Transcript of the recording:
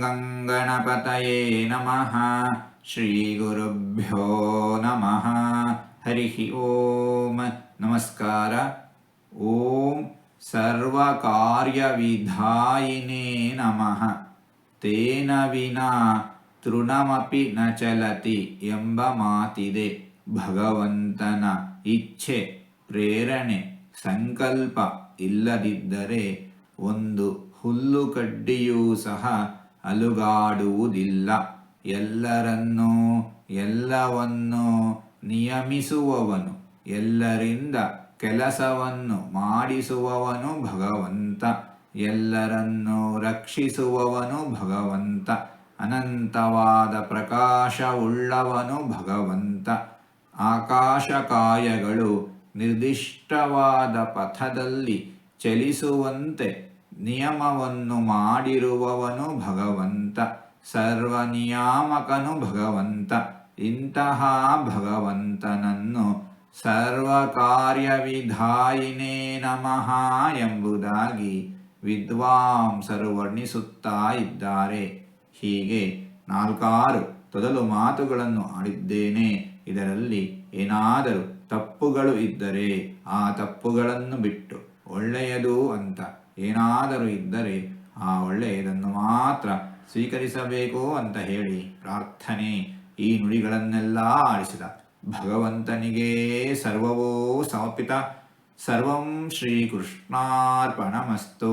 ಗಂಗಣಪತಯೇ ನಮಃ. ಶ್ರೀ ಗುರುಭ್ಯೋ ನಮಃ. ಹರಿ ಓಂ. ನಮಸ್ಕಾರ. ಓಂ ಸರ್ವಕಾರ್ಯವಿಧಾಯಿನೇ ನಮಃ. ತೇನ ವಿನಾ ತೃಣಮಪಿ ನ ಚಲತಿ ಎಂಬ ಮಾತಿದೆ. ಭಗವಂತನ ಇಚ್ಛೆ, ಪ್ರೇರಣೆ, ಸಂಕಲ್ಪ ಇಲ್ಲದಿದ್ದರೆ ಒಂದು ಹುಲ್ಲುಕಡ್ಡಿಯೂ ಸಹ ಅಲುಗಾಡುವುದಿಲ್ಲ. ಎಲ್ಲರನ್ನೂ ಎಲ್ಲವನ್ನೂ ನಿಯಮಿಸುವವನು, ಎಲ್ಲರಿಂದ ಕೆಲಸವನ್ನು ಮಾಡಿಸುವವನು ಭಗವಂತ. ಎಲ್ಲರನ್ನೂ ರಕ್ಷಿಸುವವನು ಭಗವಂತ. ಅನಂತವಾದ ಪ್ರಕಾಶವುಳ್ಳವನು ಭಗವಂತ. ಆಕಾಶಕಾಯಗಳು ನಿರ್ದಿಷ್ಟವಾದ ಪಥದಲ್ಲಿ ಚಲಿಸುವಂತೆ ನಿಯಮವನ್ನು ಮಾಡಿರುವವನು ಭಗವಂತ. ಸರ್ವನಿಯಾಮಕನು ಭಗವಂತ. ಇಂತಹ ಭಗವಂತನನ್ನು ಸರ್ವಕಾರ್ಯವಿಧಾಯಿನೇ ನಮಃ ಎಂಬುದಾಗಿ ವಿದ್ವಾಂಸರು ವರ್ಣಿಸುತ್ತಾ ಇದ್ದಾರೆ. ಹೀಗೆ 4 ತೊದಲು ಮಾತುಗಳನ್ನು ಆಡಿದ್ದೇನೆ. ಇದರಲ್ಲಿ ಏನಾದರೂ ತಪ್ಪುಗಳು ಇದ್ದರೆ ಆ ತಪ್ಪುಗಳನ್ನು ಬಿಟ್ಟು ಒಳ್ಳೆಯದು ಅಂತ ಏನಾದರೂ ಇದ್ದರೆ ಆ ಒಳ್ಳೆಯದನ್ನು ಮಾತ್ರ ಸ್ವೀಕರಿಸಬೇಕು ಅಂತ ಹೇಳಿ ಪ್ರಾರ್ಥನೆ. ಈ ನುಡಿಗಳನ್ನೆಲ್ಲ ಆಡಿಸಿದ ಭಗವಂತನಿಗೇ ಸರ್ವವೂ ಸಮರ್ಪಿತ. ಸರ್ವಂ ಶ್ರೀಕೃಷ್ಣಾರ್ಪಣಮಸ್ತು.